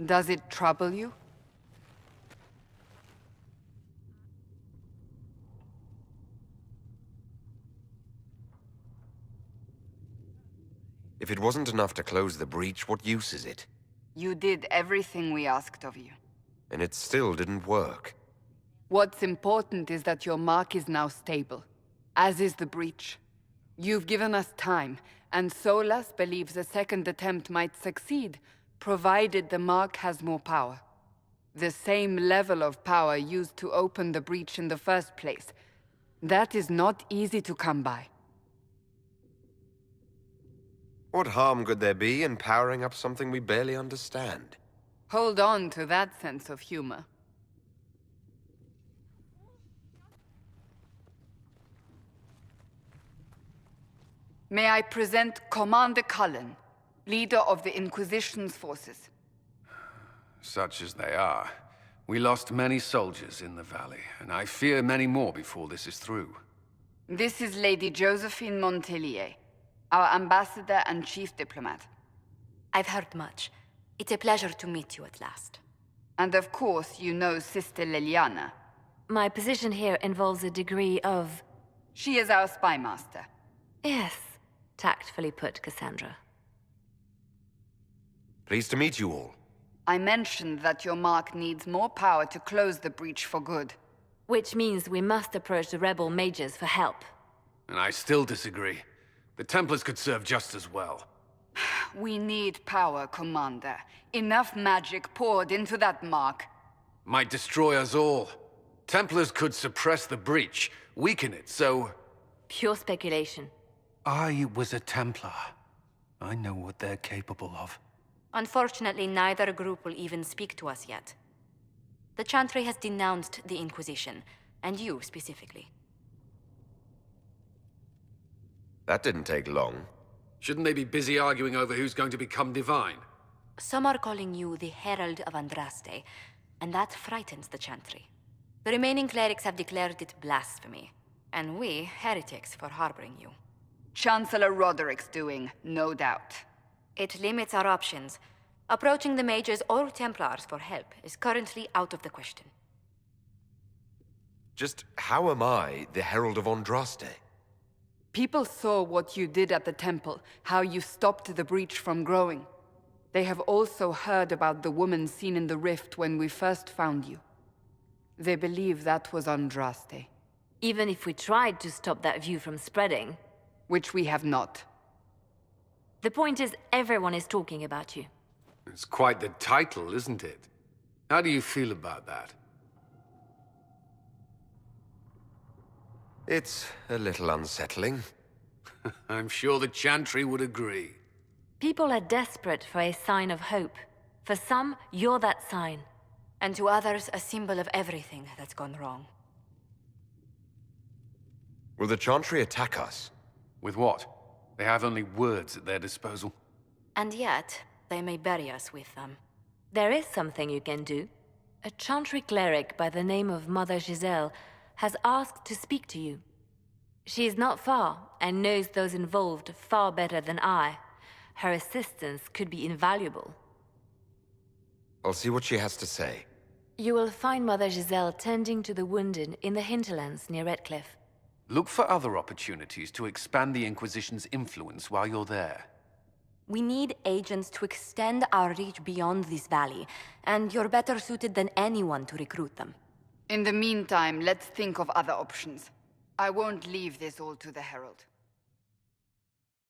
Does it trouble you? If it wasn't enough to close the breach, what use is it? You did everything we asked of you. And it still didn't work. What's important is that your mark is now stable, as is the breach. You've given us time, and Solas believes a second attempt might succeed, provided the mark has more power. The same level of power used to open the breach in the first place. That is not easy to come by. What harm could there be in powering up something we barely understand? Hold on to that sense of humor. May I present Commander Cullen, leader of the Inquisition's forces. Such as they are. We lost many soldiers in the valley, and I fear many more before this is through. This is Lady Josephine Montelier, our ambassador and chief diplomat. I've heard much. It's a pleasure to meet you at last. And of course, you know Sister Liliana. My position here involves a degree of... She is our spy master. Yes, tactfully put, Cassandra. Pleased to meet you all. I mentioned that your mark needs more power to close the breach for good. Which means we must approach the rebel mages for help. And I still disagree. The Templars could serve just as well. We need power, Commander. Enough magic poured into that mark. Might destroy us all. Templars could suppress the breach, weaken it, so... Pure speculation. I was a Templar. I know what they're capable of. Unfortunately, neither group will even speak to us yet. The Chantry has denounced the Inquisition, and you specifically. That didn't take long. Shouldn't they be busy arguing over who's going to become divine? Some are calling you the Herald of Andraste, and that frightens the Chantry. The remaining clerics have declared it blasphemy, and we, heretics, for harboring you. Chancellor Roderick's doing, no doubt. It limits our options. Approaching the mages or Templars for help is currently out of the question. Just how am I the Herald of Andraste? People saw what you did at the temple, how you stopped the breach from growing. They have also heard about the woman seen in the rift when we first found you. They believe that was Andraste. Even if we tried to stop that view from spreading... Which we have not. The point is, everyone is talking about you. It's quite the title, isn't it? How do you feel about that? It's a little unsettling. I'm sure the Chantry would agree. People are desperate for a sign of hope. For some, you're that sign. And to others, a symbol of everything that's gone wrong. Will the Chantry attack us? With what? They have only words at their disposal. And yet, they may bury us with them. There is something you can do. A Chantry cleric by the name of Mother Giselle has asked to speak to you. She is not far, and knows those involved far better than I. Her assistance could be invaluable. I'll see what she has to say. You will find Mother Giselle tending to the wounded in the hinterlands near Redcliffe. Look for other opportunities to expand the Inquisition's influence while you're there. We need agents to extend our reach beyond this valley, and you're better suited than anyone to recruit them. In the meantime, let's think of other options. I won't leave this all to the Herald.